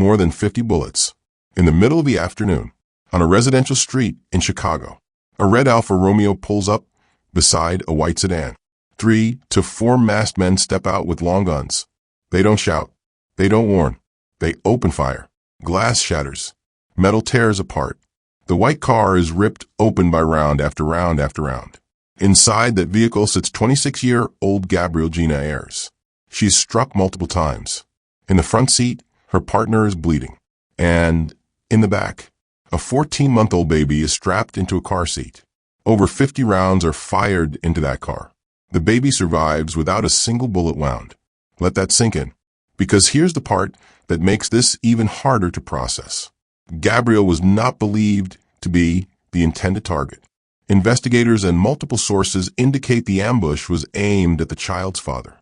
more than 50 bullets. In the middle of the afternoon, on a residential street in Chicago, a red Alfa Romeo pulls up beside a white sedan. 3 to 4 masked men step out with long guns. They don't shout. They don't warn. They open fire. Glass shatters. Metal tears apart. The white car is ripped open by round after round after round. Inside that vehicle sits 26-year-old Gabryel Gina Ayres. She's struck multiple times. In the front seat, her partner is bleeding. And in the back, a 14-month-old baby is strapped into a car seat. Over 50 rounds are fired into that car. The baby survives without a single bullet wound. Let that sink in. Because here's the part that makes this even harder to process. Gabryel was not believed to be the intended target. Investigators and multiple sources indicate the ambush was aimed at the child's father,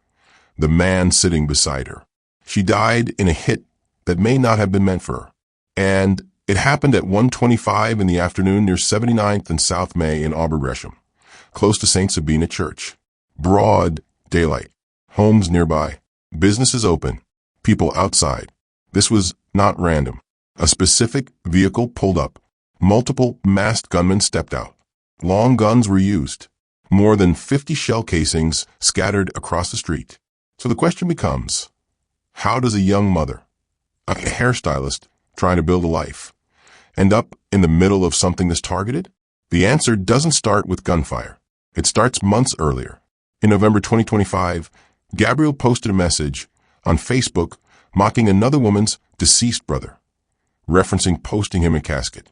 the man sitting beside her. She died in a hit that may not have been meant for her. And it happened at 1:25 in the afternoon near 79th and South May in Auburn, Gresham, close to St. Sabina Church. Broad daylight. Homes nearby. Businesses open. People outside. This was not random. A specific vehicle pulled up. Multiple masked gunmen stepped out. Long guns were used. More than 50 shell casings scattered across the street. So the question becomes, how does a young mother, a hairstylist trying to build a life, end up in the middle of something this targeted? The answer doesn't start with gunfire. It starts months earlier. In November 2025, Gabryel posted a message on Facebook mocking another woman's deceased brother, referencing posting him in casket,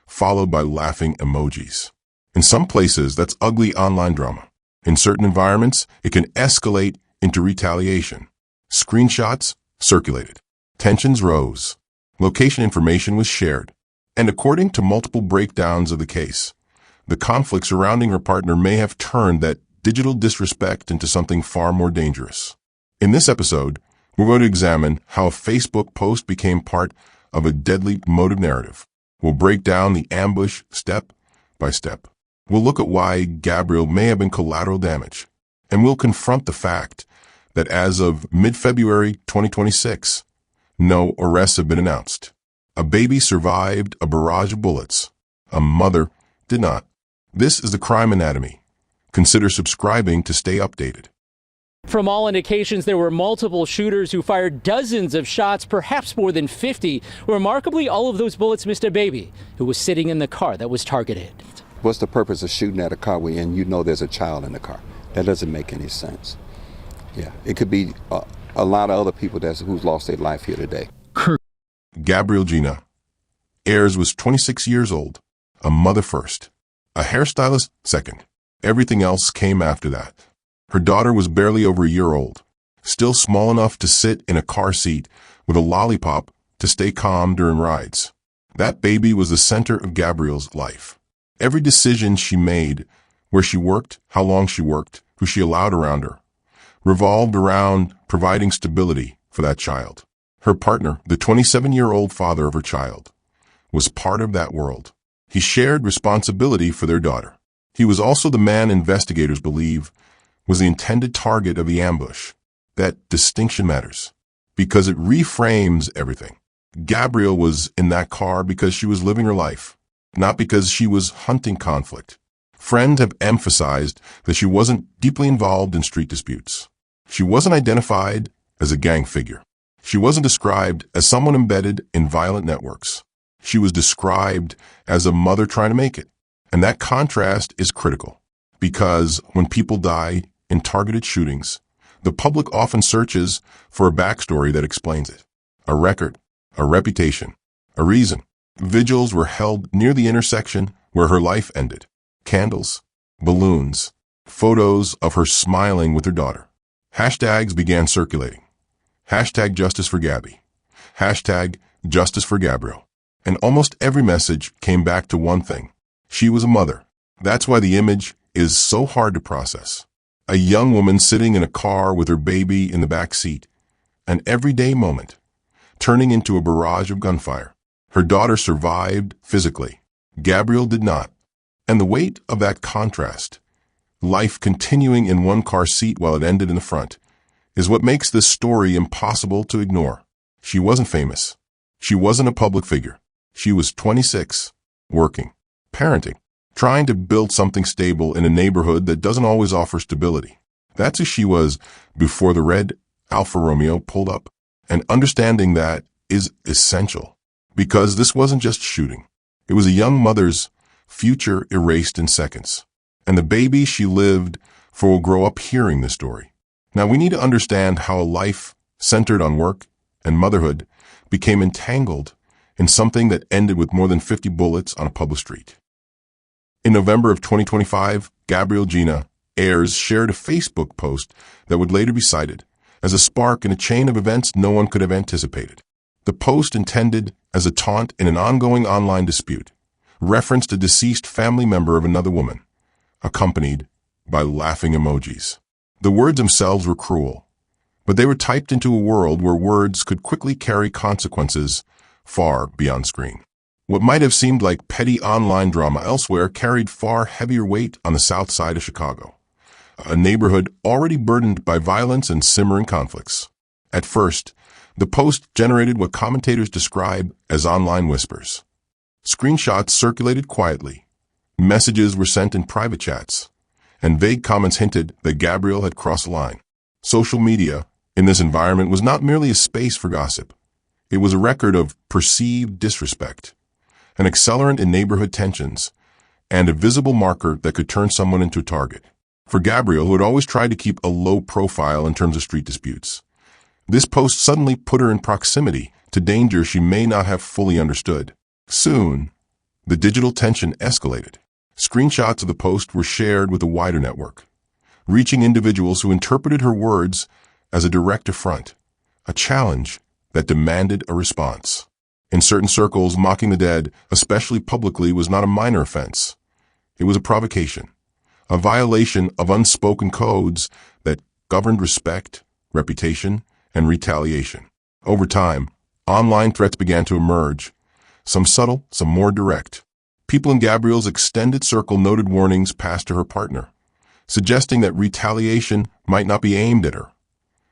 followed by laughing emojis. In some places, that's ugly online drama. In certain environments, it can escalate into retaliation. Screenshots circulated. Tensions rose. Location information was shared. And according to multiple breakdowns of the case, the conflict surrounding her partner may have turned that digital disrespect into something far more dangerous. In this episode, we're going to examine how a Facebook post became part of a deadly motive narrative. We'll break down the ambush step by step. We'll look at why Gabryel may have been collateral damage. And we'll confront the fact that as of mid-February 2026, no arrests have been announced. A baby survived a barrage of bullets. A mother did not. This is the Crime Anatomy. Consider subscribing to stay updated. From all indications, there were multiple shooters who fired dozens of shots, perhaps more than 50. Remarkably, all of those bullets missed a baby who was sitting in the car that was targeted. What's the purpose of shooting at a car when you know there's a child in the car? That doesn't make any sense. Yeah, it could be a lot of other people who's lost their life here today. Gabryel Gina Ayres was 26 years old, a mother first, a hairstylist second. Everything else came after that. Her daughter was barely over a year old, still small enough to sit in a car seat with a lollipop to stay calm during rides. That baby was the center of Gabryel's life. Every decision she made, where she worked, how long she worked, who she allowed around her, revolved around providing stability for that child. Her partner, the 27-year-old father of her child, was part of that world. He shared responsibility for their daughter. He was also the man investigators believe was the intended target of the ambush. That distinction matters because it reframes everything. Gabryel was in that car because she was living her life, not because she was hunting conflict. Friends have emphasized that she wasn't deeply involved in street disputes. She wasn't identified as a gang figure. She wasn't described as someone embedded in violent networks. She was described as a mother trying to make it. And that contrast is critical because when people die in targeted shootings, the public often searches for a backstory that explains it. A record, a reputation, a reason. Vigils were held near the intersection where her life ended. Candles, balloons, photos of her smiling with her daughter. Hashtags began circulating. Hashtag Justice for Gabby. Hashtag Justice for Gabryel. And almost every message came back to one thing. She was a mother. That's why the image is so hard to process. A young woman sitting in a car with her baby in the back seat. An everyday moment, turning into a barrage of gunfire. Her daughter survived physically. Gabryel did not. And the weight of that contrast, life continuing in one car seat while it ended in the front, is what makes this story impossible to ignore. She wasn't famous. She wasn't a public figure. She was 26, working, parenting, trying to build something stable in a neighborhood that doesn't always offer stability. That's who she was before the red Alfa Romeo pulled up. And understanding that is essential, because this wasn't just shooting. It was a young mother's future erased in seconds. And the baby she lived for will grow up hearing this story. Now we need to understand how a life centered on work and motherhood became entangled in something that ended with more than 50 bullets on a public street. In November of 2025, Gina, Ayres shared a Facebook post that would later be cited as a spark in a chain of events no one could have anticipated. The post, intended as a taunt in an ongoing online dispute, referenced a deceased family member of another woman, accompanied by laughing emojis. The words themselves were cruel, but they were typed into a world where words could quickly carry consequences far beyond screen. What might have seemed like petty online drama elsewhere carried far heavier weight on the south side of Chicago, a neighborhood already burdened by violence and simmering conflicts. At first, the post generated what commentators describe as online whispers. Screenshots circulated quietly, messages were sent in private chats, and vague comments hinted that Gabryel had crossed a line. Social media, in this environment, was not merely a space for gossip. It was a record of perceived disrespect, an accelerant in neighborhood tensions, and a visible marker that could turn someone into a target. For Gabryel, who had always tried to keep a low profile in terms of street disputes, this post suddenly put her in proximity to danger she may not have fully understood. Soon, the digital tension escalated. Screenshots of the post were shared with a wider network, reaching individuals who interpreted her words as a direct affront, a challenge that demanded a response. In certain circles, mocking the dead, especially publicly, was not a minor offense. It was a provocation, a violation of unspoken codes that governed respect, reputation, and retaliation. Over time, online threats began to emerge, some subtle, some more direct. People in Gabryel's extended circle noted warnings passed to her partner, suggesting that retaliation might not be aimed at her,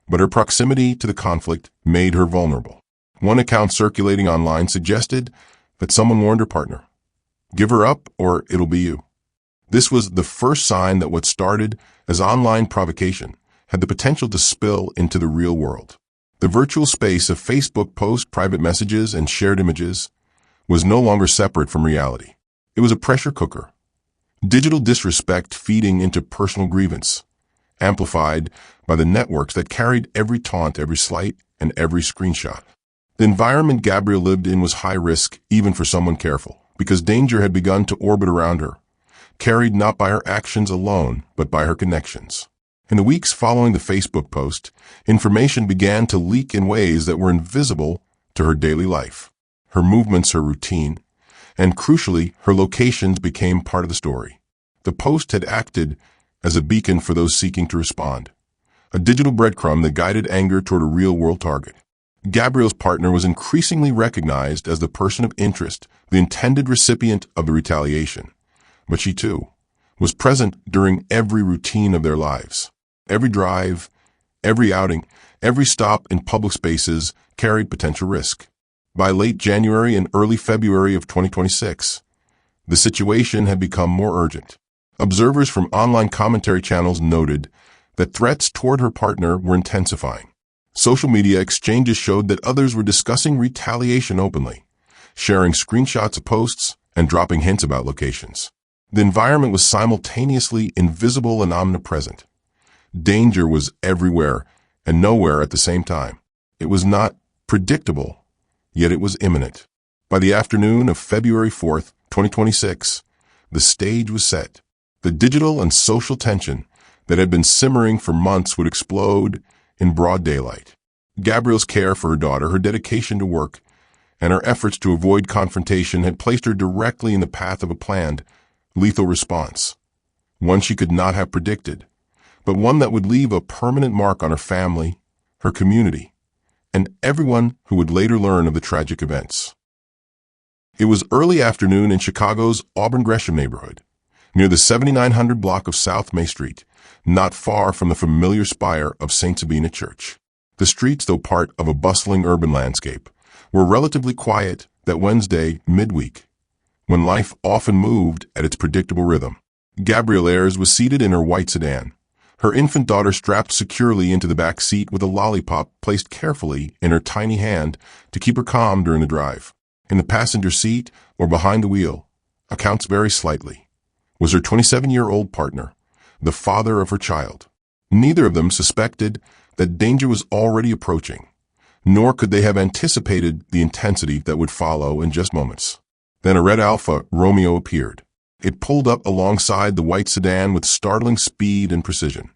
but her proximity to the conflict made her vulnerable. One account circulating online suggested that someone warned her partner, "Give her up or it'll be you." This was the first sign that what started as online provocation had the potential to spill into the real world. The virtual space of Facebook posts, private messages, and shared images was no longer separate from reality. It was a pressure cooker, digital disrespect feeding into personal grievance, amplified by the networks that carried every taunt, every slight, and every screenshot. The environment Gabryel lived in was high risk, even for someone careful, because danger had begun to orbit around her, carried not by her actions alone, but by her connections. In the weeks following the Facebook post, information began to leak in ways that were invisible to her daily life. Her movements, her routine, and crucially, her locations became part of the story. The post had acted as a beacon for those seeking to respond, a digital breadcrumb that guided anger toward a real-world target. Gabryel's partner was increasingly recognized as the person of interest, the intended recipient of the retaliation. But she, too, was present during every routine of their lives. Every drive, every outing, every stop in public spaces carried potential risk. By late January and early February of 2026, the situation had become more urgent. Observers from online commentary channels noted that threats toward her partner were intensifying. Social media exchanges showed that others were discussing retaliation openly, sharing screenshots of posts and dropping hints about locations. The environment was simultaneously invisible and omnipresent. Danger was everywhere and nowhere at the same time. It was not predictable, yet it was imminent. By the afternoon of February 4th, 2026, the stage was set. The digital and social tension that had been simmering for months would explode in broad daylight. Gabryel's care for her daughter, her dedication to work, and her efforts to avoid confrontation had placed her directly in the path of a planned, lethal response, one she could not have predicted, but one that would leave a permanent mark on her family, her community, and everyone who would later learn of the tragic events. It was early afternoon in Chicago's Auburn Gresham neighborhood, near the 7900 block of South May Street, not far from the familiar spire of St. Sabina Church. The streets, though part of a bustling urban landscape, were relatively quiet that Wednesday midweek, when life often moved at its predictable rhythm. Gabryel Ayres was seated in her white sedan, her infant daughter strapped securely into the back seat with a lollipop placed carefully in her tiny hand to keep her calm during the drive. In the passenger seat or behind the wheel, accounts vary slightly, was her 27-year-old partner, the father of her child. Neither of them suspected that danger was already approaching, nor could they have anticipated the intensity that would follow in just moments. Then a red Alfa Romeo appeared. It pulled up alongside the white sedan with startling speed and precision,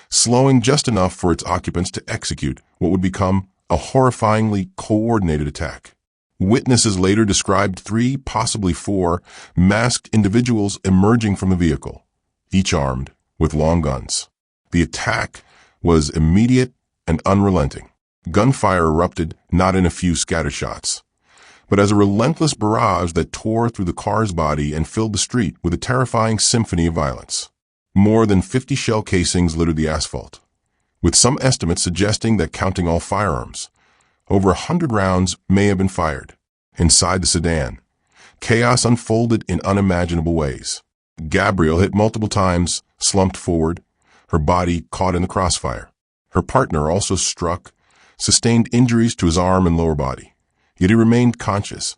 slowing just enough for its occupants to execute what would become a horrifyingly coordinated attack. Witnesses later described 3, possibly 4, masked individuals emerging from the vehicle, each armed with long guns. The attack was immediate and unrelenting. Gunfire erupted not in a few scattershots, but as a relentless barrage that tore through the car's body and filled the street with a terrifying symphony of violence. More than 50 shell casings littered the asphalt, with some estimates suggesting that, counting all firearms, over 100 rounds may have been fired. Inside the sedan, chaos unfolded in unimaginable ways. Gabryel hit multiple times, slumped forward, her body caught in the crossfire. Her partner also struck, sustained injuries to his arm and lower body. Yet he remained conscious,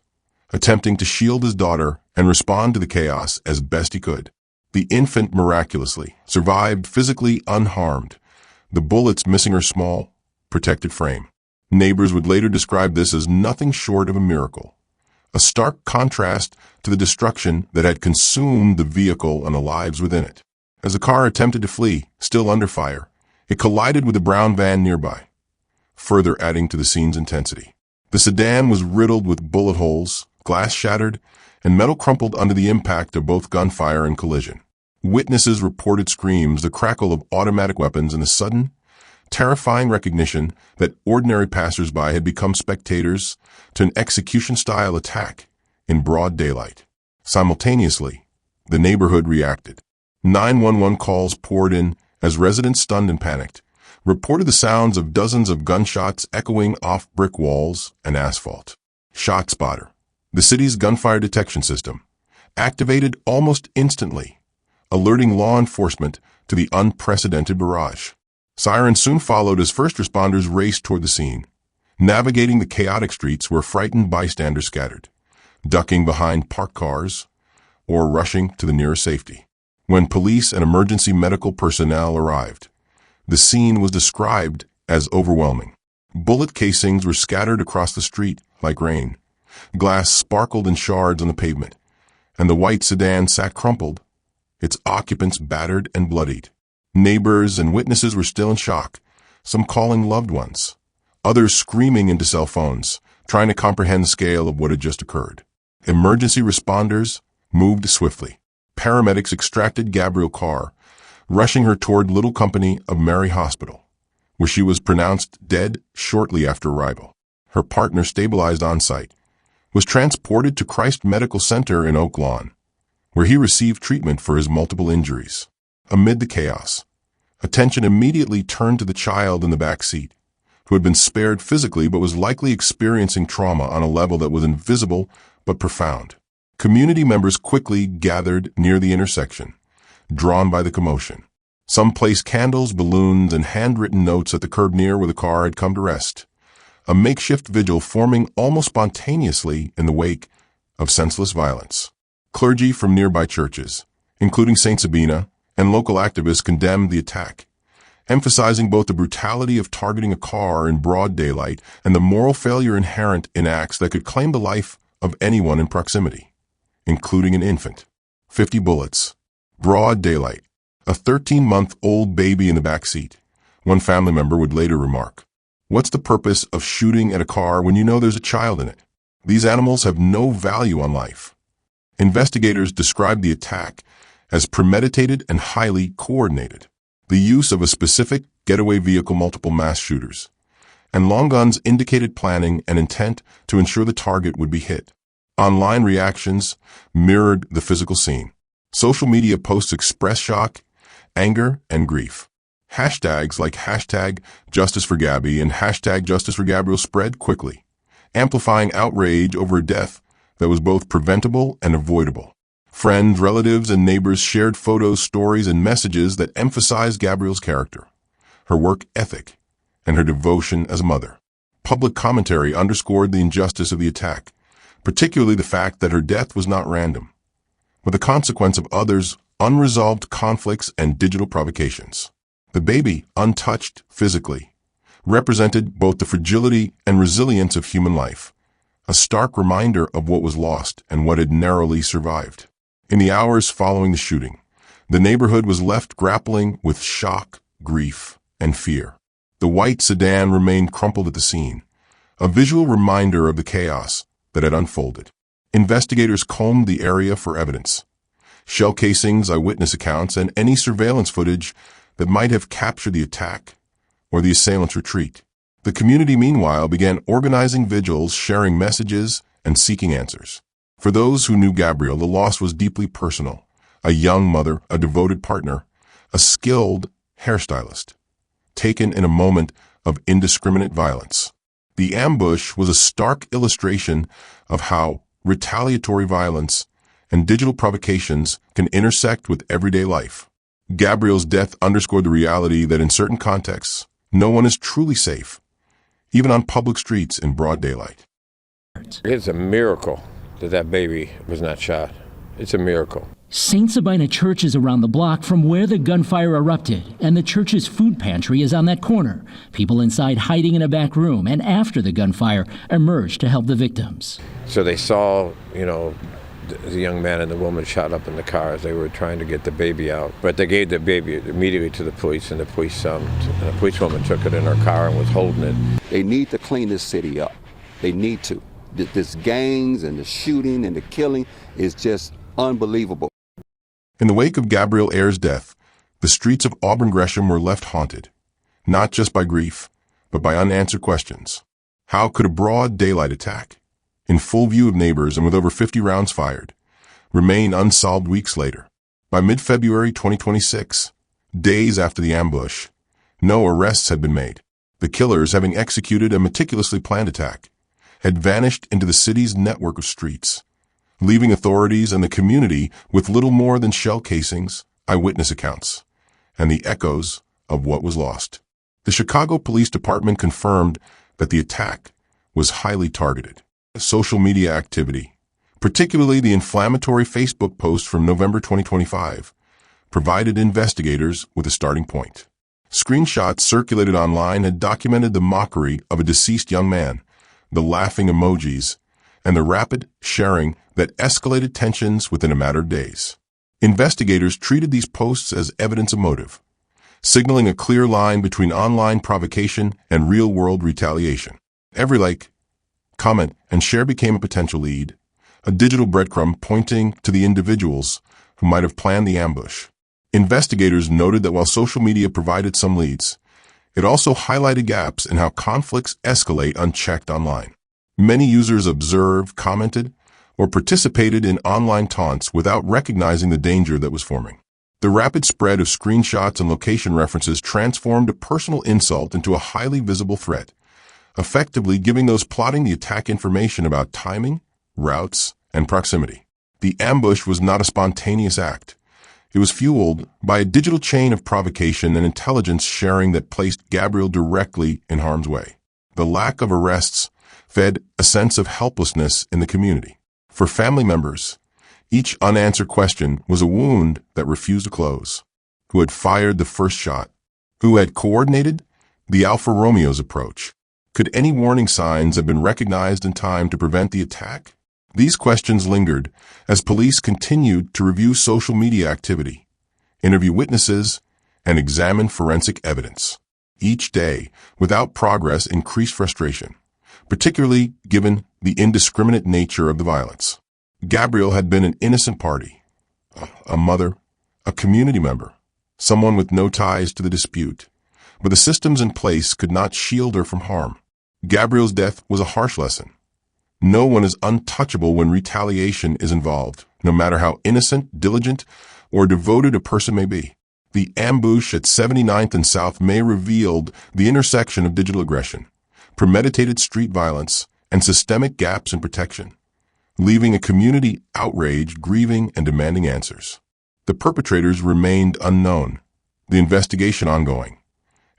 attempting to shield his daughter and respond to the chaos as best he could. The infant miraculously survived physically unharmed, the bullets missing her small, protected frame. Neighbors would later describe this as nothing short of a miracle, a stark contrast to the destruction that had consumed the vehicle and the lives within it. As the car attempted to flee, still under fire, it collided with a brown van nearby, further adding to the scene's intensity. The sedan was riddled with bullet holes, glass shattered, and metal crumpled under the impact of both gunfire and collision. Witnesses reported screams, the crackle of automatic weapons, and the sudden, terrifying recognition that ordinary passersby had become spectators to an execution-style attack in broad daylight. Simultaneously, the neighborhood reacted. 911 calls poured in as residents, stunned and panicked, reported the sounds of dozens of gunshots echoing off brick walls and asphalt. ShotSpotter, the city's gunfire detection system, activated almost instantly, alerting law enforcement to the unprecedented barrage. Sirens soon followed as first responders raced toward the scene, navigating the chaotic streets where frightened bystanders scattered, ducking behind parked cars, or rushing to the nearest safety. When police and emergency medical personnel arrived, the scene was described as overwhelming. Bullet casings were scattered across the street like rain. Glass sparkled in shards on the pavement, and the white sedan sat crumpled, its occupants battered and bloodied. Neighbors and witnesses were still in shock, some calling loved ones, others screaming into cell phones, trying to comprehend the scale of what had just occurred. Emergency responders moved swiftly. Paramedics extracted Gabryel's car, rushing her toward Little Company of Mary Hospital, where she was pronounced dead shortly after arrival. Her partner, stabilized on site, was transported to Christ Medical Center in Oak Lawn, where he received treatment for his multiple injuries. Amid the chaos, attention immediately turned to the child in the back seat, who had been spared physically but was likely experiencing trauma on a level that was invisible but profound. Community members quickly gathered near the intersection, drawn by the commotion. Some placed candles, balloons, and handwritten notes at the curb near where the car had come to rest, a makeshift vigil forming almost spontaneously in the wake of senseless violence. Clergy from nearby churches, including St. Sabina, and local activists condemned the attack, emphasizing both the brutality of targeting a car in broad daylight and the moral failure inherent in acts that could claim the life of anyone in proximity, including an infant. 50 bullets. Broad daylight. A 13-month-old baby in the back seat. One family member would later remark, "What's the purpose of shooting at a car when you know there's a child in it? These animals have no value on life." Investigators described the attack as premeditated and highly coordinated. The use of a specific getaway vehicle, multiple mass shooters, and long guns indicated planning and intent to ensure the target would be hit. Online reactions mirrored the physical scene. Social media posts expressed shock, anger, and grief. Hashtags like #JusticeForGabby and #JusticeForGabryel spread quickly, amplifying outrage over a death that was both preventable and avoidable. Friends, relatives, and neighbors shared photos, stories, and messages that emphasized Gabryel's character, her work ethic, and her devotion as a mother. Public commentary underscored the injustice of the attack, particularly the fact that her death was not random, but the consequence of others' unresolved conflicts and digital provocations. The baby, untouched physically, represented both the fragility and resilience of human life, a stark reminder of what was lost and what had narrowly survived. In the hours following the shooting, the neighborhood was left grappling with shock, grief, and fear. The white sedan remained crumpled at the scene, a visual reminder of the chaos that had unfolded. Investigators combed the area for evidence, shell casings, eyewitness accounts, and any surveillance footage that might have captured the attack or the assailant's retreat. The community, meanwhile, began organizing vigils, sharing messages, and seeking answers. For those who knew Gabryel, the loss was deeply personal. A young mother, a devoted partner, a skilled hairstylist, taken in a moment of indiscriminate violence. The ambush was a stark illustration of how retaliatory violence and digital provocations can intersect with everyday life. Gabryel's death underscored the reality that in certain contexts, no one is truly safe, even on public streets in broad daylight. It's a miracle that that baby was not shot. It's a miracle. St. Sabina Church is around the block from where the gunfire erupted, and the church's food pantry is on that corner. People inside hiding in a back room, and after the gunfire, emerged to help the victims. So they saw, the young man and the woman shot up in the car as they were trying to get the baby out. But they gave the baby immediately to the police, and the policewoman took it in her car and was holding it. They need to clean this city up. They need to. This gangs and the shooting and the killing is just unbelievable. In the wake of Gabryel Ayres' death, the streets of Auburn Gresham were left haunted, not just by grief, but by unanswered questions. How could a broad daylight attack, in full view of neighbors and with over 50 rounds fired, remain unsolved weeks later? By mid-February 2026, days after the ambush, no arrests had been made. The killers, having executed a meticulously planned attack, had vanished into the city's network of streets, leaving authorities and the community with little more than shell casings, eyewitness accounts, and the echoes of what was lost. The Chicago Police Department confirmed that the attack was highly targeted. Social media activity, particularly the inflammatory Facebook post from November 2025, provided investigators with a starting point. Screenshots circulated online had documented the mockery of a deceased young man, the laughing emojis, and the rapid sharing that escalated tensions within a matter of days. Investigators treated these posts as evidence of motive, signaling a clear line between online provocation and real-world retaliation. Every like, comment, and share became a potential lead, a digital breadcrumb pointing to the individuals who might have planned the ambush. Investigators noted that while social media provided some leads, it also highlighted gaps in how conflicts escalate unchecked online. Many users observed, commented, or participated in online taunts without recognizing the danger that was forming. The rapid spread of screenshots and location references transformed a personal insult into a highly visible threat, effectively giving those plotting the attack information about timing, routes, and proximity. The ambush was not a spontaneous act. It was fueled by a digital chain of provocation and intelligence sharing that placed Gabryel directly in harm's way. The lack of arrests fed a sense of helplessness in the community. For family members, each unanswered question was a wound that refused to close. Who had fired the first shot? Who had coordinated the Alfa Romeo's approach? Could any warning signs have been recognized in time to prevent the attack? These questions lingered as police continued to review social media activity, interview witnesses, and examine forensic evidence. Each day, without progress, increased frustration, particularly given the indiscriminate nature of the violence. Gabryel had been an innocent party, a mother, a community member, someone with no ties to the dispute, but the systems in place could not shield her from harm. Gabryel's death was a harsh lesson. No one is untouchable when retaliation is involved, no matter how innocent, diligent, or devoted a person may be. The ambush at 79th and South May revealed the intersection of digital aggression, premeditated street violence, and systemic gaps in protection, leaving a community outraged, grieving, and demanding answers. The perpetrators remained unknown, the investigation ongoing,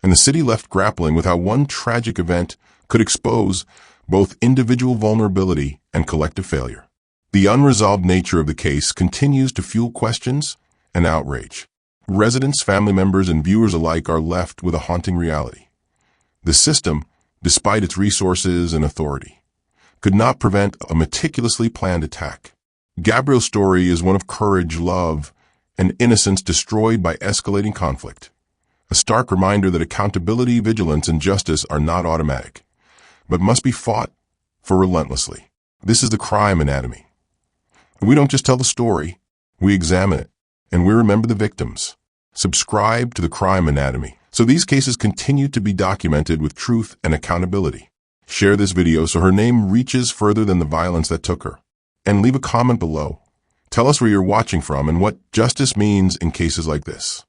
and the city left grappling with how one tragic event could expose both individual vulnerability and collective failure. The unresolved nature of the case continues to fuel questions and outrage. Residents, family members, and viewers alike are left with a haunting reality. The system, despite its resources and authority, could not prevent a meticulously planned attack. Gabryel's story is one of courage, love, and innocence destroyed by escalating conflict. A stark reminder that accountability, vigilance, and justice are not automatic, but must be fought for relentlessly. This is the crime anatomy. We don't just tell the story, we examine it, and we remember the victims. Subscribe to the Crime Anatomy so these cases continue to be documented with truth and accountability. Share this video so her name reaches further than the violence that took her. And leave a comment below. Tell us where you're watching from and what justice means in cases like this.